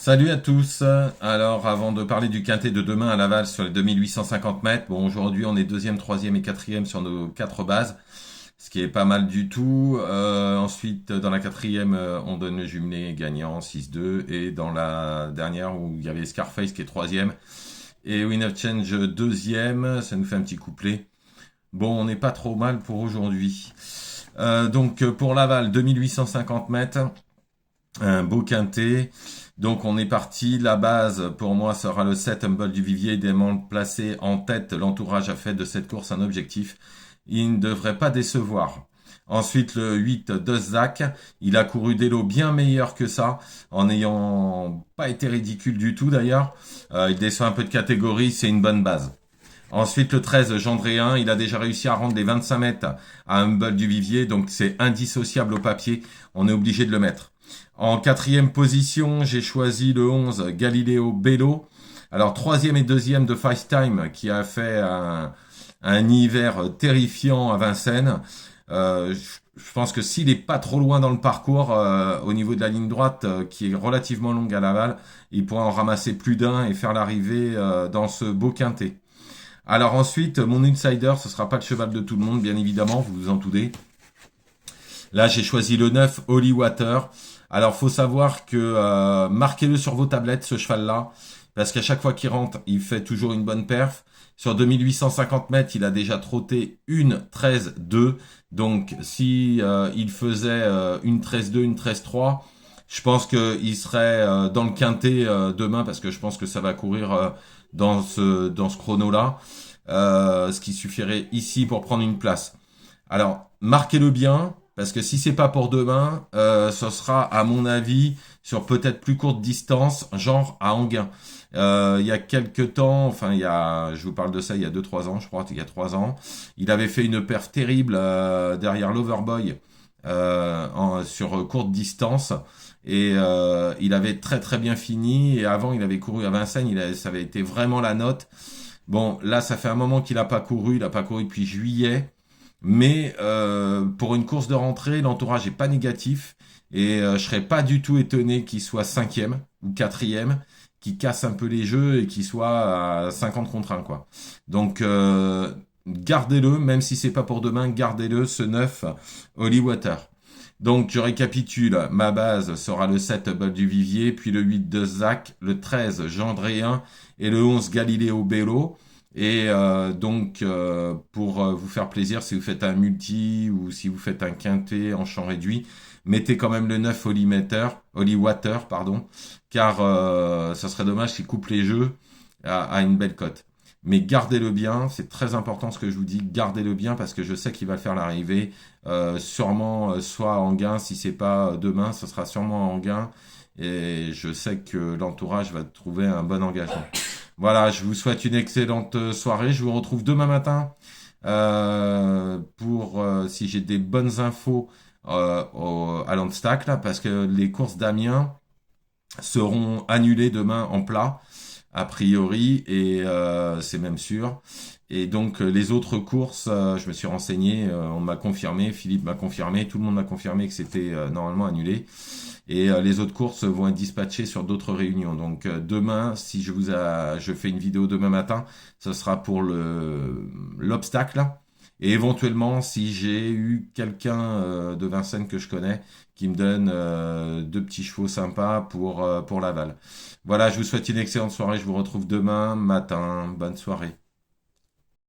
Salut à tous. Alors, avant de parler du quintet de demain à Laval sur les 2850 mètres, bon, aujourd'hui, on est deuxième, troisième et quatrième sur nos quatre bases, ce qui est pas mal du tout. Ensuite, dans la quatrième, on donne le jumelé gagnant 6-2. Et dans la dernière, où il y avait Scarface qui est troisième et Win of Change deuxième, ça nous fait un petit couplet. Bon, on n'est pas trop mal pour aujourd'hui. Donc, pour Laval, 2850 mètres. Un beau quintet. Donc on est parti. La base pour moi sera le 7 Humble du Vivier, idéalement placé en tête. L'entourage a fait de cette course un objectif. Il ne devrait pas décevoir. Ensuite le 8 Zach, il a couru des lots bien meilleurs que ça, en n'ayant pas été ridicule du tout d'ailleurs. Il descend un peu de catégorie, c'est une bonne base. Ensuite, le 13, Gendréen, il a déjà réussi à rendre les 25 mètres à Humble du Vivier, donc c'est indissociable au papier. On est obligé de le mettre. En quatrième position, j'ai choisi le 11, Galileo Bello. Alors, troisième et deuxième de FaceTime, qui a fait un hiver terrifiant à Vincennes. Je pense que s'il est pas trop loin dans le parcours, au niveau de la ligne droite, qui est relativement longue à Laval, il pourra en ramasser plus d'un et faire l'arrivée dans ce beau quintet. Alors ensuite, mon insider, ce sera pas le cheval de tout le monde, bien évidemment, vous vous en doutez. Là, j'ai choisi le 9, Holy Water. Alors, faut savoir que marquez-le sur vos tablettes, ce cheval-là, parce qu'à chaque fois qu'il rentre, il fait toujours une bonne perf. Sur 2850 mètres, il a déjà trotté une 13-2. Donc, si il faisait une 13-2, une 13-3, je pense qu'il serait dans le quintet demain, parce que je pense que ça va courir dans ce chrono-là, ce qui suffirait ici pour prendre une place. Alors, marquez-le bien, parce que si c'est pas pour demain, ce sera, à mon avis, sur peut-être plus courte distance, genre à Anguin. Il y a quelques temps, enfin, je vous parle de ça il y a 2-3 ans, je crois, il y a 3 ans, il avait fait une perf terrible derrière l'Overboy sur courte distance. Et il avait très très bien fini. Et avant, il avait couru à Vincennes, ça avait été vraiment la note. Bon, là, ça fait un moment qu'il n'a pas couru. Il n'a pas couru depuis juillet. Mais pour une course de rentrée, l'entourage est pas négatif. Et je serais pas du tout étonné qu'il soit cinquième ou quatrième, qu'il casse un peu les jeux et qu'il soit à 50 contre 1, quoi. Donc, gardez-le, même si c'est pas pour demain, gardez-le, ce 9 Holy Water. Donc, je récapitule. Ma base sera le 7 Bol du Vivier, puis le 8 de Zach, le 13 Gendréen et le 11 Galileo Bello. Et donc, pour vous faire plaisir, si vous faites un multi ou si vous faites un quintet en champ réduit, mettez quand même le 9 Holy Water, pardon, car ça serait dommage qu'il coupe les jeux à une belle cote. Mais gardez-le bien, c'est très important ce que je vous dis, gardez-le bien parce que je sais qu'il va le faire l'arrivée. Sûrement soit à Anguin, si c'est pas demain, ce sera sûrement à Anguin. Et je sais que l'entourage va trouver un bon engagement. Voilà, je vous souhaite une excellente soirée. Je vous retrouve demain matin pour si j'ai des bonnes infos à Landstack, là, parce que les courses d'Amiens seront annulées demain en plat, a priori, et c'est même sûr. Et donc les autres courses, je me suis renseigné, on m'a confirmé, Philippe m'a confirmé, tout le monde m'a confirmé que c'était normalement annulé. Et les autres courses vont être dispatchées sur d'autres réunions. Donc demain, si je fais une vidéo demain matin, ce sera pour l'obstacle. Et éventuellement, si j'ai eu quelqu'un de Vincennes que je connais qui me donne deux petits chevaux sympas pour Laval. Voilà, je vous souhaite une excellente soirée. Je vous retrouve demain matin. Bonne soirée.